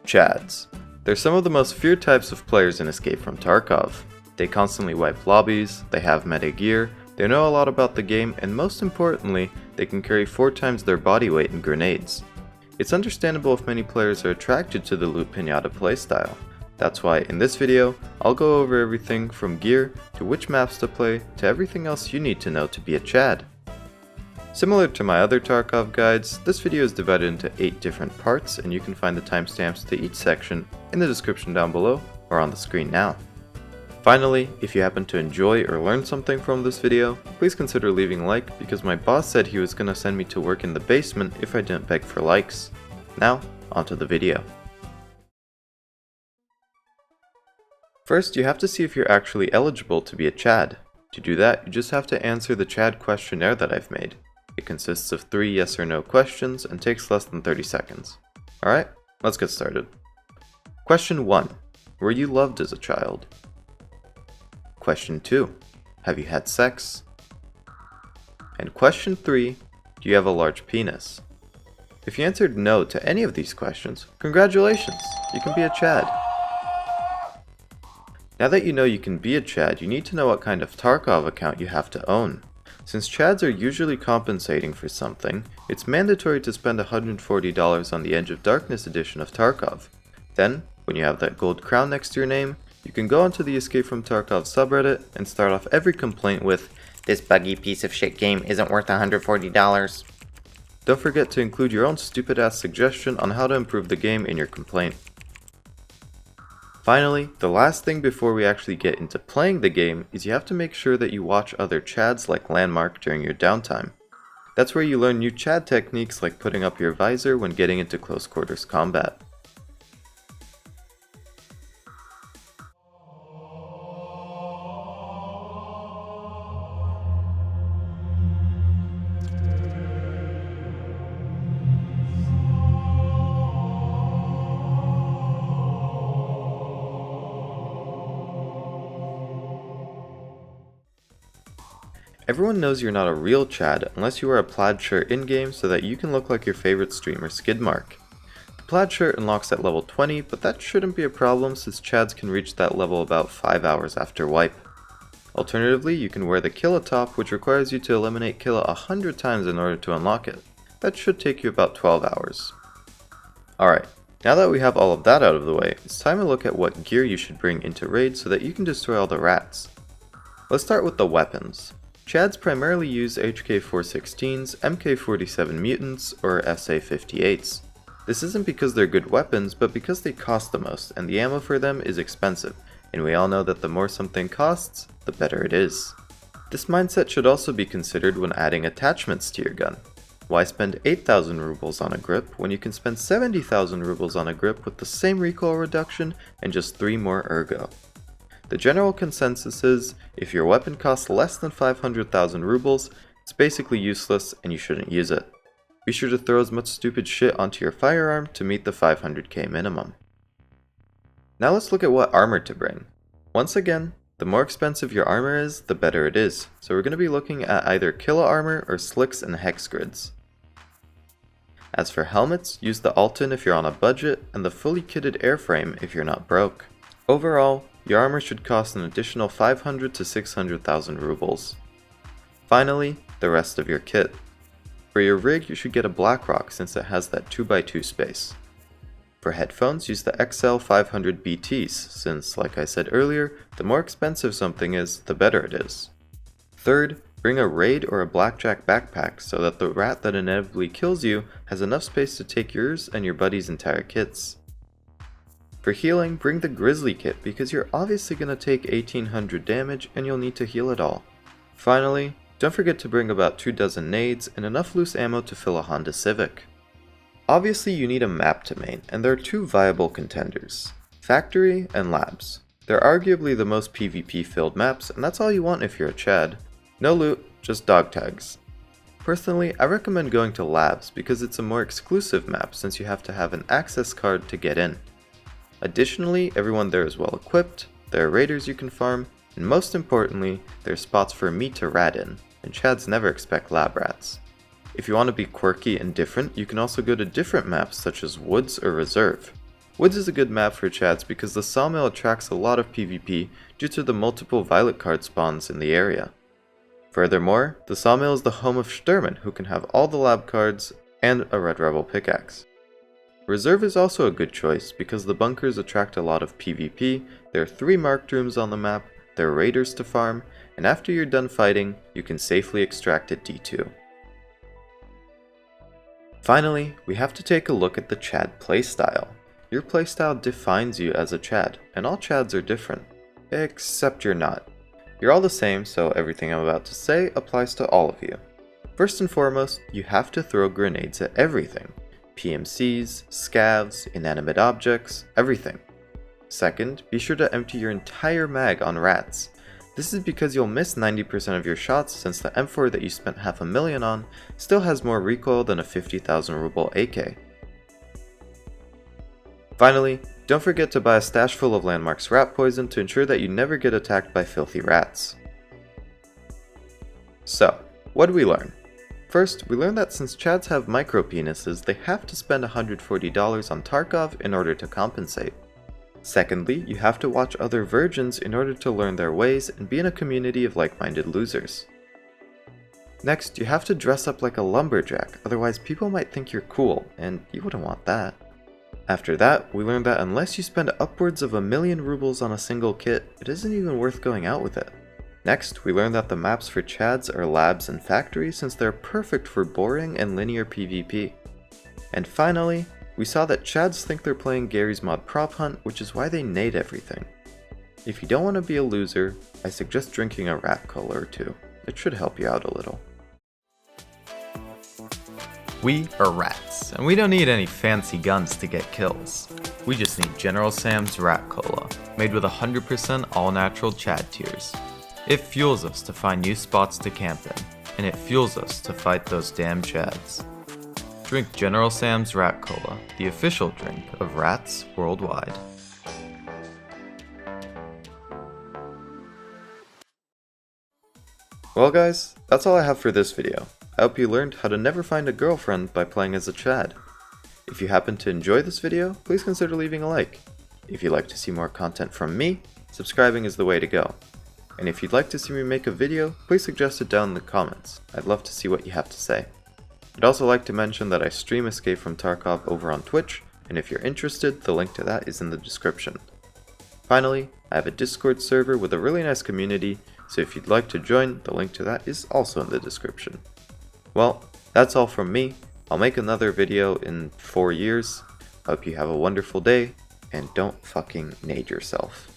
Chads. They're some of the most feared types of players in Escape from Tarkov. They constantly wipe lobbies, they have meta gear, they know a lot about the game, and most importantly, they can carry 4 times their body weight in grenades. It's understandable if many players are attracted to the loot pinata playstyle. That's why in this video, I'll go over everything from gear, to which maps to play, to everything else you need to know to be a Chad. Similar to my other Tarkov guides, this video is divided into 8 different parts, and you can find the timestamps to each section in the description down below or on the screen now. Finally, if you happen to enjoy or learn something from this video, please consider leaving a like because my boss said he was gonna send me to work in the basement if I didn't beg for likes. Now, onto the video. First, you have to see if you're actually eligible to be a Chad. To do that, you just have to answer the Chad questionnaire that I've made. It consists of 3 yes or no questions and takes less than 30 seconds. Alright, let's get started. Question 1. Were you loved as a child? Question 2. Have you had sex? And question 3. Do you have a large penis? If you answered no to any of these questions, congratulations! You can be a Chad. Now that you know you can be a Chad, you need to know what kind of Tarkov account you have to own. Since Chads are usually compensating for something, it's mandatory to spend $140 on the Edge of Darkness edition of Tarkov. Then, when you have that gold crown next to your name, you can go onto the Escape From Tarkov subreddit and start off every complaint with, "This buggy piece of shit game isn't worth $140. Don't forget to include your own stupid ass suggestion on how to improve the game in your complaint. Finally, the last thing before we actually get into playing the game is you have to make sure that you watch other Chads like LVNDMARK during your downtime. That's where you learn new Chad techniques like putting up your visor when getting into close quarters combat. Everyone knows you're not a real Chad unless you wear a plaid shirt in-game so that you can look like your favorite streamer Skidmark. The plaid shirt unlocks at level 20, but that shouldn't be a problem since Chads can reach that level about 5 hours after wipe. Alternatively, you can wear the Killa top, which requires you to eliminate Killa 100 times in order to unlock it. That should take you about 12 hours. Alright, now that we have all of that out of the way, it's time to look at what gear you should bring into raid so that you can destroy all the rats. Let's start with the weapons. Chads primarily use HK-416s, MK-47 mutants, or SA-58s. This isn't because they're good weapons, but because they cost the most, and the ammo for them is expensive, and we all know that the more something costs, the better it is. This mindset should also be considered when adding attachments to your gun. Why spend 8,000 rubles on a grip when you can spend 70,000 rubles on a grip with the same recoil reduction and just 3 more ergo? The general consensus is, if your weapon costs less than 500,000 rubles, it's basically useless and you shouldn't use it. Be sure to throw as much stupid shit onto your firearm to meet the 500k minimum. Now let's look at what armor to bring. Once again, the more expensive your armor is, the better it is, so we're going to be looking at either Killa armor or slicks and hex grids. As for helmets, use the Alton if you're on a budget, and the fully kitted airframe if you're not broke. Overall, your armor should cost an additional 500 to 600,000 rubles. Finally, the rest of your kit. For your rig, you should get a Blackrock since it has that 2x2 space. For headphones, use the XL500 BTs since, like I said earlier, the more expensive something is, the better it is. Third, bring a raid or a blackjack backpack so that the rat that inevitably kills you has enough space to take yours and your buddy's entire kits. For healing, bring the Grizzly kit because you're obviously going to take 1800 damage and you'll need to heal it all. Finally, don't forget to bring about 2 dozen nades and enough loose ammo to fill a Honda Civic. Obviously you need a map to main, and there are 2 viable contenders, Factory and Labs. They're arguably the most PvP filled maps, and that's all you want if you're a Chad. No loot, just dog tags. Personally, I recommend going to Labs because it's a more exclusive map since you have to have an access card to get in. Additionally, everyone there is well equipped, there are raiders you can farm, and most importantly, there are spots for me to rat in, and Chads never expect lab rats. If you want to be quirky and different, you can also go to different maps such as Woods or Reserve. Woods is a good map for chads because the sawmill attracts a lot of PvP due to the multiple violet card spawns in the area. Furthermore, the sawmill is the home of Sturman, who can have all the lab cards and a Red Rebel pickaxe. Reserve is also a good choice because the bunkers attract a lot of PvP, there are 3 marked rooms on the map, there are raiders to farm, and after you're done fighting, you can safely extract at D2. Finally, we have to take a look at the Chad playstyle. Your playstyle defines you as a Chad, and all Chads are different. Except you're not. You're all the same, so everything I'm about to say applies to all of you. First and foremost, you have to throw grenades at everything. PMCs, scavs, inanimate objects, everything. Second, be sure to empty your entire mag on rats. This is because you'll miss 90% of your shots since the M4 that you spent $500,000 on still has more recoil than a 50,000 ruble AK. Finally, don't forget to buy a stash full of Landmark's rat poison to ensure that you never get attacked by filthy rats. So, what did we learn? First, we learned that since Chads have micro penises, they have to spend $140 on Tarkov in order to compensate. Secondly, you have to watch other virgins in order to learn their ways and be in a community of like-minded losers. Next, you have to dress up like a lumberjack, otherwise people might think you're cool, and you wouldn't want that. After that, we learned that unless you spend upwards of 1,000,000 rubles on a single kit, it isn't even worth going out with it. Next, we learned that the maps for Chads are labs and factories since they're perfect for boring and linear PvP. And finally, we saw that Chads think they're playing Gary's Mod Prop Hunt, which is why they nade everything. If you don't want to be a loser, I suggest drinking a RatCola or 2. It should help you out a little. We are rats, and we don't need any fancy guns to get kills. We just need General Sam's RatCola, made with 100% all-natural Chad tears. It fuels us to find new spots to camp in, and it fuels us to fight those damn Chads. Drink General Sam's RatCola, the official drink of rats worldwide. Well guys, that's all I have for this video. I hope you learned how to never find a girlfriend by playing as a Chad. If you happen to enjoy this video, please consider leaving a like. If you'd like to see more content from me, subscribing is the way to go. And if you'd like to see me make a video, please suggest it down in the comments. I'd love to see what you have to say. I'd also like to mention that I stream Escape From Tarkov over on Twitch, and if you're interested, the link to that is in the description. Finally, I have a Discord server with a really nice community, so if you'd like to join, the link to that is also in the description. Well, that's all from me. I'll make another video in 4 years. Hope you have a wonderful day, and don't fucking nade yourself.